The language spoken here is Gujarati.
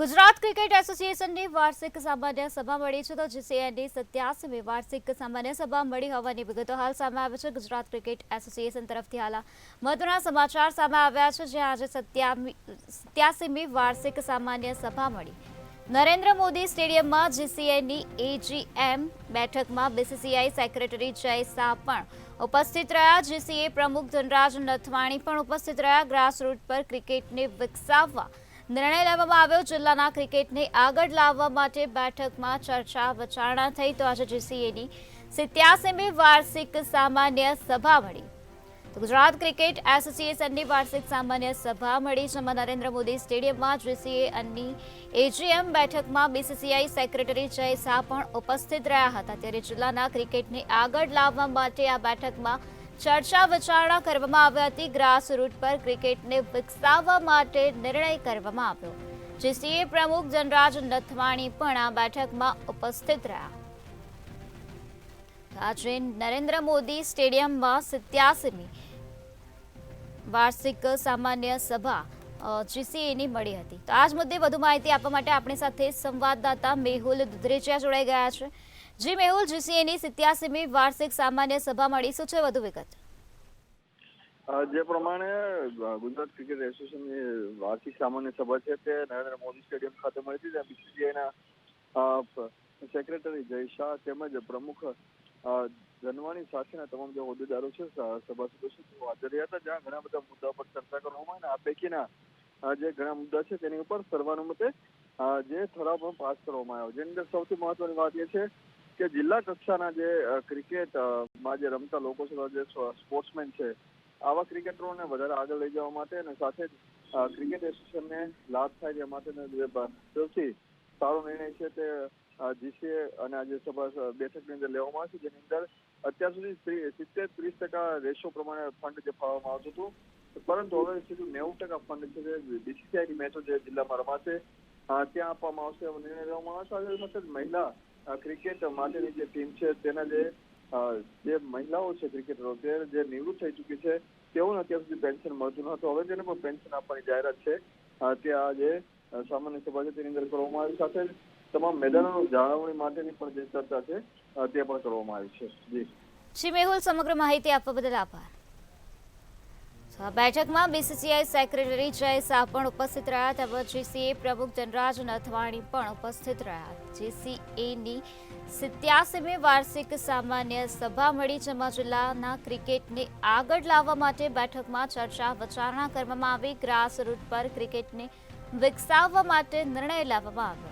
ગુજરાત ક્રિકેટ એસોસિએશનની વાર્ષિક સામાન્ય સભા મળી છે તો જીસીએની 87મી વાર્ષિક સામાન્ય સભા મળી હોવાની વિગતો હાલ સામે આવી છે। ગુજરાત ક્રિકેટ એસોસિએશન તરફથી હાલ મહત્વના સમાચાર સામે આવ્યા છે, જ્યાં આજે 87મી વાર્ષિક સામાન્ય સભા મળી। નરેન્દ્ર મોદી સ્ટેડિયમમાં જીસીએની એજીએમ બેઠકમાં બીસીસીઆઈ સેક્રેટરી જય શાહ પણ ઉપસ્થિત રહ્યા। જીસીએ પ્રમુખ ધનરાજ નથવાણી પણ ઉપસ્થિત રહ્યા। ગ્રાસરૂટ પર ક્રિકેટને વિકસાવવા નિર્ણય લેવામાં આવ્યો। જિલ્લાના ક્રિકેટને આગળ લાવવા માટે બેઠકમાં ચર્ચા વિચારણા થઈ તો આજે જીસીએની 87મી વાર્ષિક સામાન્ય સભા મળી। તો ગુજરાત ક્રિકેટ એસોસિએશનની વાર્ષિક સામાન્ય સભા મળી, જેમાં નરેન્દ્ર મોદી સ્ટેડિયમમાં જીસીએની એજીએમ બેઠકમાં બીસીસીઆઈ સેક્રેટરી જય શાહ પણ ઉપસ્થિત રહ્યા હતા। ત્યારે જિલ્લાના ક્રિકેટને આગળ લાવવા માટે આ બેઠકમાં ચર્ચા વિચારણા કરવામાં આવી હતી। ગ્રાસરૂટ પર ક્રિકેટને વિકસાવવા માટે નિર્ણય કરવામાં આવ્યો। જીસીએ પ્રમુખ ધનરાજ નથવાણી પણ આ બેઠકમાં ઉપસ્થિત રહ્યા। આજે નરેન્દ્ર મોદી સ્ટેડિયમમાં 87મી વાર્ષિક સામાન્ય સભા જીસીએની મળી હતી। તો આજ મુદ્દે વધુ માહિતી આપવા માટે આપણી સાથે સંવાદદાતા મેહુલ દુધરેજિયા જોડાઈ ગયા છે। જી મેહુલ, જીસીએની 87મી વાર્ષિક સામાન્ય સભા મળી, શું છે વધુ વિગત? જે પ્રમાણે ગુજરાત ક્રિકેટ એસોસિએશનની વાર્ષિક સામાન્ય સભા છે તે નરેન્દ્ર મોદી સ્ટેડિયમ ખાતે મળી હતી। ત્યાં બીસીસીઆઈના સેક્રેટરી જય શાહ તેમજ પ્રમુખ ધનવાણી સાથેના તમામ જે હોદ્દેદારો છે, સભાસદો છે, તેઓ હાજર રહ્યા હતા। જ્યાં ઘણા બધા મુદ્દાઓ પર ચર્ચા કરવામાં આવી અને આ પૈકીના જે ઘણા મુદ્દા છે તેની ઉપર સર્વાનુમતે જે ઠરાવ પણ પાસ કરવામાં આવ્યો। જેની અંદર સૌથી મહત્વની વાત એ છે કે જિલ્લા કક્ષાના જે ક્રિકેટમાં જે રમતા લોકો છે, જે સ્પોર્ટ્સમેન છે, આવા ક્રિકેટરોને વધારે આગળ લઈ જવા માટે અને સાથે જ ક્રિકેટ એસોસિએશનને લાભ થાય તે માટેનો જે સૌથી સારો નિર્ણય છે તે જીસીએ અને આજે સભા બેઠકની અંદર લેવામાં આવશે। જેની અંદર અત્યાર સુધી 70-30% રેશિયો પ્રમાણે ફંડ જે ફાળવવામાં આવતું હતું, પરંતુ હવે સીધું 90% ફંડ છે જે બીસીસીઆઈની મેચો જે જિલ્લામાં રમાશે ત્યાં આપવામાં આવશે, એવો નિર્ણય લેવામાં આવશે। સાથે મહિલા ક્રિકેટ માટેની જે ટીમ છે તેના જે મહિલાઓ છે ક્રિકેટરો તે જે નિવૃત્ત થઈ ચૂકી છે તેઓને અત્યાર સુધી પેન્શન મળતું ન હતું, હવે તેને પણ પેન્શન આપવાની જાહેરાત છે ત્યાં જે સામાન્ય સભા છે તેની અંદર કરવામાં આવી। સાથે તમામ મેદાનોની જાળવણી માટેની પણ જે ચર્ચા છે તે પણ કરવામાં આવી છે। જી મેહુલ, સમગ્ર માહિતી આપવા બદલ આભાર। આ બેઠકમાં બીસીસીઆઈ સેક્રેટરી જય શાહ પણ ઉપસ્થિત રહ્યા, તેમજ જીસીએ પ્રમુખ ધનરાજ નથવાણી પણ ઉપસ્થિત રહ્યા। જીસીએની 87મી વાર્ષિક સામાન્ય સભા મળી, જેમાં જિલ્લાના ક્રિકેટને આગળ લાવવા માટે બેઠકમાં ચર્ચા વિચારણા કરવામાં આવી। ગ્રાસરૂટ પર ક્રિકેટને વિકસાવવા માટે નિર્ણય લેવામાં આવ્યો।